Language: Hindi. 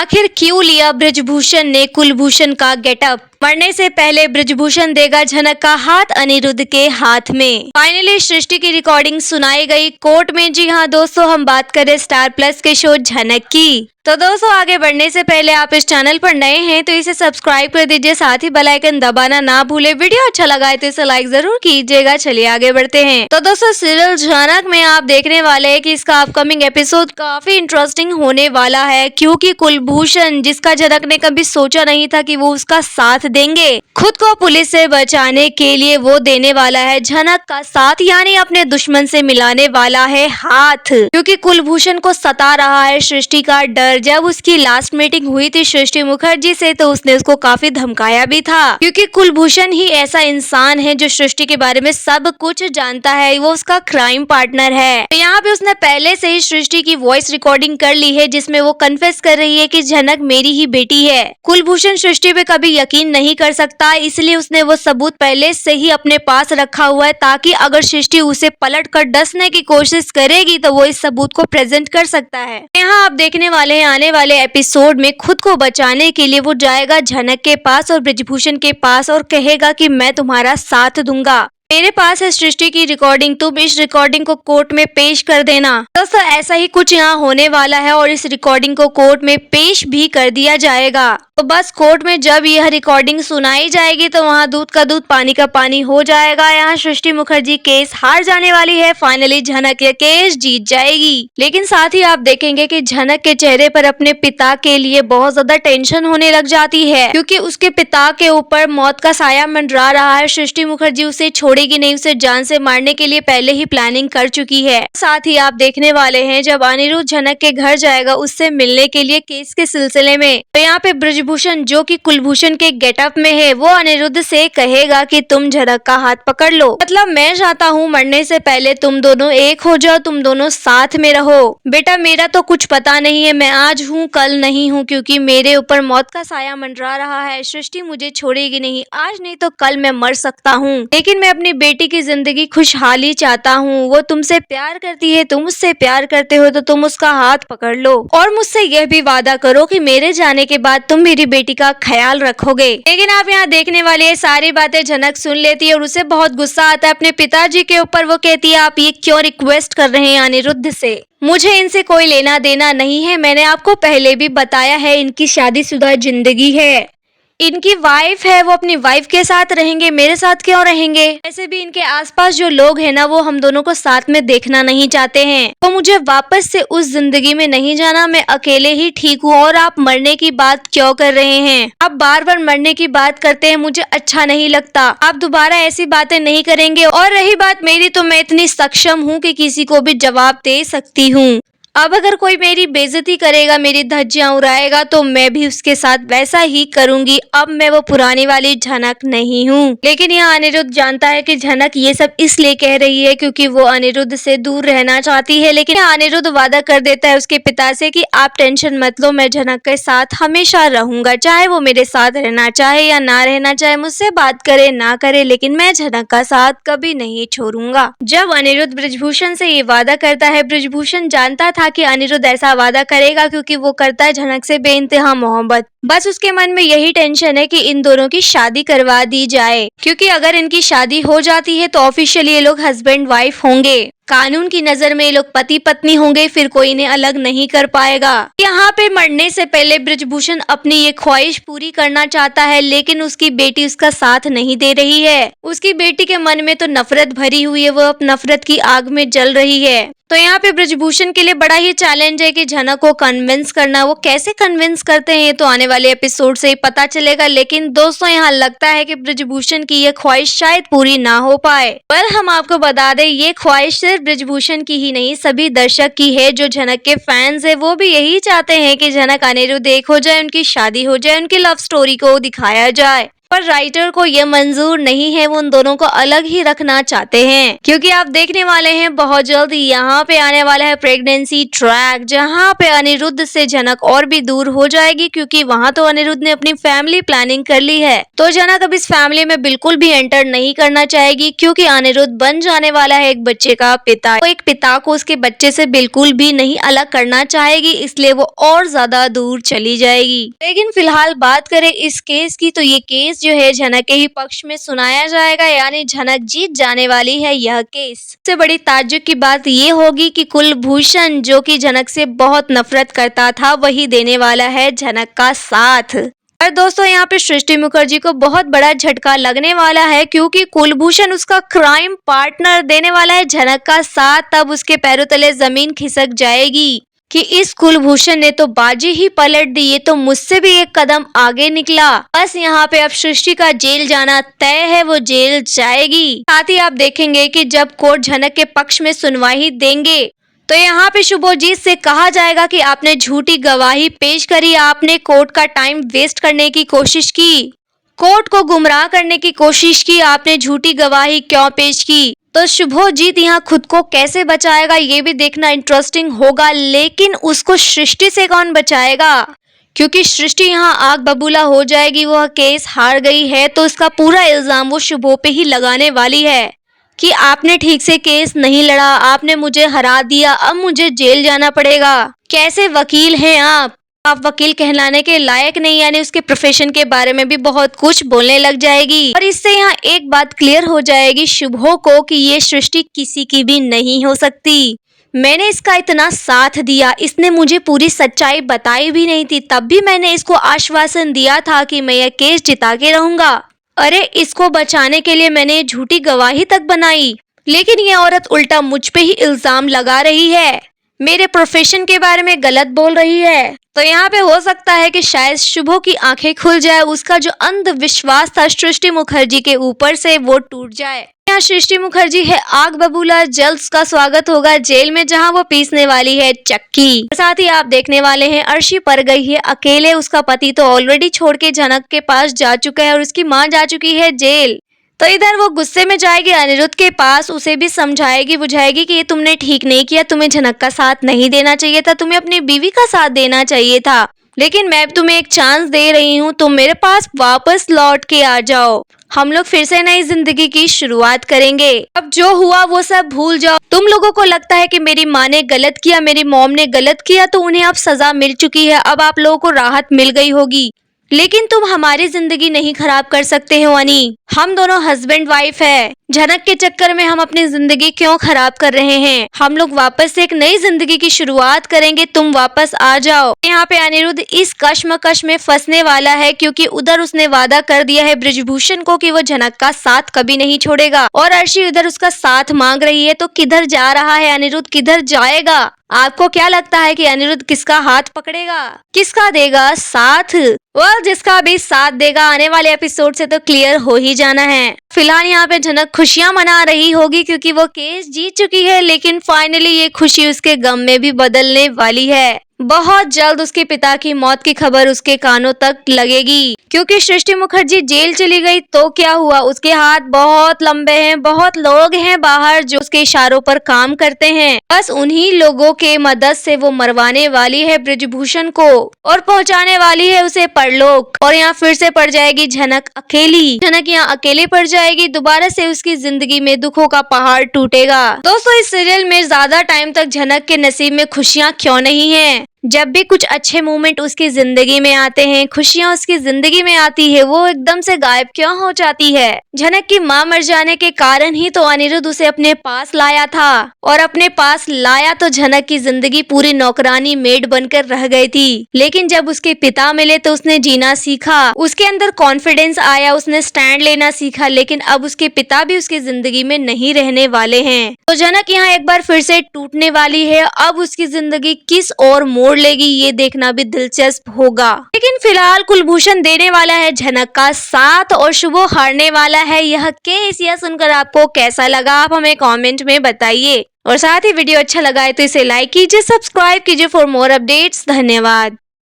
आखिर क्यों लिया ब्रजभूषण ने कुलभूषण का गेटअप? मरने से पहले ब्रजभूषण देगा झनक का हाथ अनिरुद्ध के हाथ में। फाइनली सृष्टि की रिकॉर्डिंग सुनाई गई कोर्ट में। जी हाँ दोस्तों, हम बात करें स्टार प्लस के शो झनक की। तो दोस्तों, आगे बढ़ने से पहले आप इस चैनल पर नए हैं तो इसे सब्सक्राइब कर दीजिए, साथ ही बेल आइकन दबाना ना भूले। वीडियो अच्छा लगा है तो इसे लाइक जरूर कीजिएगा। चलिए आगे बढ़ते हैं। तो दोस्तों, सीरियल झनक में आप देखने वाले हैं कि इसका अपकमिंग एपिसोड काफी इंटरेस्टिंग होने वाला है, क्योंकि कुलभूषण, जिसका झनक ने कभी सोचा नहीं था कि वो उसका साथ देंगे, खुद को पुलिस से बचाने के लिए वो देने वाला है झनक का साथ, यानी अपने दुश्मन से मिलाने वाला है हाथ। क्योंकि कुलभूषण को सता रहा है सृष्टि का डर। जब उसकी लास्ट मीटिंग हुई थी सृष्टि मुखर्जी से, तो उसने उसको काफी धमकाया भी था, क्योंकि कुलभूषण ही ऐसा इंसान है जो सृष्टि के बारे में सब कुछ जानता है। वो उसका क्राइम पार्टनर है। तो यहाँ पे उसने पहले से ही सृष्टि की वॉइस रिकॉर्डिंग कर ली है, जिसमें वो कन्फेस कर रही है कि झनक मेरी ही बेटी है। कुलभूषण सृष्टि पे कभी यकीन नहीं कर सकता, इसलिए उसने वो सबूत पहले से ही अपने पास रखा हुआ है, ताकि अगर सृष्टि उसे पलट कर डसने की कोशिश करेगी तो वो इस सबूत को प्रेजेंट कर सकता है। यहाँ आप देखने वाले हैं आने वाले एपिसोड में खुद को बचाने के लिए वो जाएगा झनक के पास और ब्रजभूषण के पास और कहेगा कि मैं तुम्हारा साथ दूंगा। मेरे पास है सृष्टि की रिकॉर्डिंग, तुम इस रिकॉर्डिंग को कोर्ट में पेश कर देना। दोस्तों, ऐसा ही कुछ यहाँ होने वाला है और इस रिकॉर्डिंग को कोर्ट में पेश भी कर दिया जाएगा। तो बस कोर्ट में जब यह रिकॉर्डिंग सुनाई जाएगी तो वहाँ दूध का दूध पानी का पानी हो जाएगा। यहाँ सृष्टि मुखर्जी केस हार जाने वाली है। फाइनली झनक ये केस जीत जाएगी। लेकिन साथ ही आप देखेंगे कि झनक के चेहरे पर अपने पिता के लिए बहुत ज्यादा टेंशन होने लग जाती है, क्योंकि उसके पिता के ऊपर मौत का साया मंडरा रहा है। सृष्टि मुखर्जी उसे छोड़ेगी नहीं, उसे जान से मारने के लिए पहले ही प्लानिंग कर चुकी है। साथ ही आप देखने वाले हैं जब अनिरुद्ध झनक के घर जाएगा उससे मिलने के लिए केस के सिलसिले में, तो यहाँ पे ब्रजभूषण, जो कि कुलभूषण के गेटअप में है, वो अनिरुद्ध से कहेगा कि तुम झनक का हाथ पकड़ लो। मतलब मैं चाहता हूँ मरने से पहले तुम दोनों एक हो जाओ, तुम दोनों साथ में रहो। बेटा, मेरा तो कुछ पता नहीं है, मैं आज हूँ कल नहीं हूँ, क्योंकि मेरे ऊपर मौत का साया मंडरा रहा है। सृष्टि मुझे छोड़ेगी नहीं, आज नहीं तो कल मैं मर सकता हूँ, लेकिन मैं अपनी बेटी की जिंदगी खुशहाली चाहता हूँ। वो तुमसे प्यार करती है, तुम उससे प्यार करते हो, तो तुम उसका हाथ पकड़ लो और मुझसे यह भी वादा करो कि मेरे जाने के बाद तुम मेरी बेटी का ख्याल रखोगे। लेकिन आप यहाँ देखने वाली ये सारी बातें झनक सुन लेती है और उसे बहुत गुस्सा आता है अपने पिताजी के ऊपर। वो कहती है, आप ये क्यों रिक्वेस्ट कर रहे हैं अनिरुद्ध से? मुझे इनसे कोई लेना देना नहीं है। मैंने आपको पहले भी बताया है, इनकी शादीशुदा जिंदगी है, इनकी वाइफ है, वो अपनी वाइफ के साथ रहेंगे, मेरे साथ क्यों रहेंगे? ऐसे भी इनके आसपास जो लोग हैं ना, वो हम दोनों को साथ में देखना नहीं चाहते हैं। तो मुझे वापस से उस जिंदगी में नहीं जाना, मैं अकेले ही ठीक हूँ। और आप मरने की बात क्यों कर रहे हैं? आप बार बार मरने की बात करते हैं, मुझे अच्छा नहीं लगता। आप दोबारा ऐसी बातें नहीं करेंगे। और रही बात मेरी, तो मैं इतनी सक्षम हूँ कि किसी को भी जवाब दे सकती हूँ। अब अगर कोई मेरी बेइज्जती करेगा, मेरी धज्जियां उड़ाएगा, तो मैं भी उसके साथ वैसा ही करूंगी। अब मैं वो पुरानी वाली झनक नहीं हूँ। लेकिन यहाँ अनिरुद्ध जानता है कि झनक ये सब इसलिए कह रही है क्योंकि वो अनिरुद्ध से दूर रहना चाहती है। लेकिन अनिरुद्ध वादा कर देता है उसके पिता से कि आप टेंशन मत लो, मैं झनक के साथ हमेशा रहूंगा, चाहे वो मेरे साथ रहना चाहे या ना रहना चाहे, मुझसे बात करे ना करे, लेकिन मैं झनक का साथ कभी नहीं छोड़ूंगा। जब अनिरुद्ध ब्रजभूषण से ये वादा करता है, ब्रजभूषण जानता था कि अनिरुद्ध ऐसा वादा करेगा क्योंकि वो करता है झनक से बेइंतहा मोहब्बत। बस उसके मन में यही टेंशन है कि इन दोनों की शादी करवा दी जाए, क्योंकि अगर इनकी शादी हो जाती है तो ऑफिशियली ये लोग हस्बैंड वाइफ होंगे। कानून की नजर में ये लोग पति पत्नी होंगे, फिर कोई इन्हें अलग नहीं कर पाएगा। यहाँ पे मरने से पहले ब्रजभूषण अपनी ये ख्वाहिश पूरी करना चाहता है, लेकिन उसकी बेटी उसका साथ नहीं दे रही है। उसकी बेटी के मन में तो नफरत भरी हुई है, वो अब नफरत की आग में जल रही है। तो यहाँ पे ब्रजभूषण के लिए बड़ा ही चैलेंज है कि झनक को कन्विंस करना। वो कैसे कन्विंस करते हैं ये तो आने वाले एपिसोड से ही पता चलेगा। लेकिन दोस्तों, यहाँ लगता है कि ब्रजभूषण की ये ख्वाहिश शायद पूरी ना हो पाए। पर हम आपको बता दें, ये ख्वाहिश सिर्फ ब्रजभूषण की ही नहीं, सभी दर्शक की है। जो झनक के फैंस है वो भी यही चाहते हैं कि झनक अनिरुद्ध एक हो जाए, उनकी शादी हो जाए, उनकी लव स्टोरी को दिखाया जाए। पर राइटर को ये मंजूर नहीं है, वो उन दोनों को अलग ही रखना चाहते हैं, क्योंकि आप देखने वाले हैं बहुत जल्द यहाँ पे आने वाला है प्रेगनेंसी ट्रैक, जहाँ पे अनिरुद्ध से झनक और भी दूर हो जाएगी, क्योंकि वहाँ तो अनिरुद्ध ने अपनी फैमिली प्लानिंग कर ली है। तो झनक अब इस फैमिली में बिल्कुल भी एंटर नहीं करना चाहेगी, क्योंकि अनिरुद्ध बन जाने वाला है एक बच्चे का पिता। तो एक पिता को उसके बच्चे से बिल्कुल भी नहीं अलग करना चाहेगी, इसलिए वो और ज्यादा दूर चली जाएगी। लेकिन फिलहाल बात करें इस केस की, तो ये केस जो है झनक के ही पक्ष में सुनाया जाएगा, यानी झनक जीत जाने वाली है यह केस। सबसे बड़ी ताज्जुब की बात ये होगी कि कुलभूषण जो कि झनक से बहुत नफरत करता था, वही देने वाला है झनक का साथ। और दोस्तों यहाँ पे सृष्टि मुखर्जी को बहुत बड़ा झटका लगने वाला है, क्योंकि कुलभूषण उसका क्राइम पार्टनर देने वाला है झनक का साथ। तब उसके पैरों तले जमीन खिसक जाएगी कि इस कुलभूषण ने तो बाजी ही पलट दी, ये तो मुझसे भी एक कदम आगे निकला। बस यहाँ पे अब सृष्टि का जेल जाना तय है, वो जेल जाएगी। साथ ही आप देखेंगे कि जब कोर्ट झनक के पक्ष में सुनवाई देंगे, तो यहाँ पे शुभोजीत से कहा जाएगा कि आपने झूठी गवाही पेश करी, आपने कोर्ट का टाइम वेस्ट करने की कोशिश की, कोर्ट को गुमराह करने की कोशिश की, आपने झूठी गवाही क्यों पेश की। तो शुभोजीत यहाँ खुद को कैसे बचाएगा ये भी देखना इंटरेस्टिंग होगा, लेकिन उसको सृष्टि से कौन बचाएगा, क्योंकि सृष्टि यहाँ आग बबूला हो जाएगी, वह केस हार गई है। तो इसका पूरा इल्जाम वो शुभो पे ही लगाने वाली है कि आपने ठीक से केस नहीं लड़ा, आपने मुझे हरा दिया, अब मुझे जेल जाना पड़ेगा। कैसे वकील हैं आप वकील कहलाने के लायक नहीं, यानी उसके प्रोफेशन के बारे में भी बहुत कुछ बोलने लग जाएगी। और इससे यहाँ एक बात क्लियर हो जाएगी शुभो को कि ये सृष्टि किसी की भी नहीं हो सकती। मैंने इसका इतना साथ दिया, इसने मुझे पूरी सच्चाई बताई भी नहीं थी, तब भी मैंने इसको आश्वासन दिया था कि मैं यह केस जिता के रहूंगा। अरे इसको बचाने के लिए मैंने झूठी गवाही तक बनाई, लेकिन ये औरत उल्टा मुझ पे ही इल्जाम लगा रही है, मेरे प्रोफेशन के बारे में गलत बोल रही है। तो यहाँ पे हो सकता है कि शायद शुभो की आंखें खुल जाए, उसका जो अंधविश्वास था सृष्टि मुखर्जी के ऊपर से वो टूट जाए। यहाँ सृष्टि मुखर्जी है आग बबूला, जल्द उसका स्वागत होगा जेल में, जहाँ वो पीसने वाली है चक्की। साथ ही आप देखने वाले हैं अर्शी पर गई है अकेले, उसका पति तो ऑलरेडी छोड़ के झनक के पास जा चुका है और उसकी माँ जा चुकी है जेल। तो इधर वो गुस्से में जाएगी अनिरुद्ध के पास, उसे भी समझाएगी बुझाएगी कि ये तुमने ठीक नहीं किया, तुम्हें झनक का साथ नहीं देना चाहिए था, तुम्हें अपनी बीवी का साथ देना चाहिए था, लेकिन मैं तुम्हें एक चांस दे रही हूँ, तुम मेरे पास वापस लौट के आ जाओ, हम लोग फिर से नई जिंदगी की शुरुआत करेंगे। अब जो हुआ वो सब भूल जाओ। तुम लोगों को लगता है कि मेरी माँ ने गलत किया, मेरी मॉम ने गलत किया, तो उन्हें अब सजा मिल चुकी है, अब आप लोगों को राहत मिल गई होगी, लेकिन तुम हमारी जिंदगी नहीं खराब कर सकते हो अनी। हम दोनों हस्बैंड वाइफ है, झनक के चक्कर में हम अपनी जिंदगी क्यों खराब कर रहे हैं, हम लोग वापस से एक नई जिंदगी की शुरुआत करेंगे, तुम वापस आ जाओ। यहाँ पे अनिरुद्ध इस कश्मकश में फंसने वाला है, क्योंकि उधर उसने वादा कर दिया है बृजभूषण को कि वो झनक का साथ कभी नहीं छोड़ेगा, और अर्शी उधर उसका साथ मांग रही है। तो किधर जा रहा है अनिरुद्ध, किधर जाएगा? आपको क्या लगता है कि अनिरुद्ध किसका हाथ पकड़ेगा, किसका देगा साथ? जिसका भी साथ देगा आने वाले एपिसोड से तो क्लियर हो ही जाना है। फिलहाल यहाँ पे झनक खुशियां मना रही होगी क्योंकि वो केस जीत चुकी है, लेकिन फाइनली ये खुशी उसके गम में भी बदलने वाली है। बहुत जल्द उसके पिता की मौत की खबर उसके कानों तक लगेगी, क्योंकि सृष्टि मुखर्जी जेल चली गई तो क्या हुआ, उसके हाथ बहुत लंबे हैं, बहुत लोग हैं बाहर जो उसके इशारों पर काम करते हैं, बस उन्हीं लोगों के मदद से वो मरवाने वाली है बृजभूषण को और पहुंचाने वाली है उसे परलोक। और यहाँ फिर से पड़ जाएगी झनक अकेली, झनक यहाँ अकेले पड़ जाएगी, दोबारा से उसकी जिंदगी में दुखों का पहाड़ टूटेगा। दोस्तों इस सीरियल में ज्यादा टाइम तक झनक के नसीब में खुशियाँ क्यों नहीं है? जब भी कुछ अच्छे मोमेंट उसकी जिंदगी में आते हैं, खुशियां उसकी जिंदगी में आती है, वो एकदम से गायब क्यों हो जाती है? झनक की मां मर जाने के कारण ही तो अनिरुद्ध उसे अपने पास लाया था, और अपने पास लाया तो झनक की जिंदगी पूरी नौकरानी मेड बनकर रह गई थी। लेकिन जब उसके पिता मिले तो उसने जीना सीखा, उसके अंदर कॉन्फिडेंस आया, उसने स्टैंड लेना सीखा। लेकिन अब उसके पिता भी उसकी जिंदगी में नहीं रहने वाले हैं, तो झनक यहाँ एक बार फिर से टूटने वाली है। अब उसकी जिंदगी किस और मोड़ लेगी ये देखना भी दिलचस्प होगा। लेकिन फिलहाल कुलभूषण देने वाला है झनक का साथ और शुभो हारने वाला है यह केस। यह सुनकर आपको कैसा लगा आप हमें कमेंट में बताइए, और साथ ही वीडियो अच्छा लगा है तो इसे लाइक कीजिए, सब्सक्राइब कीजिए फॉर मोर अपडेट्स। धन्यवाद।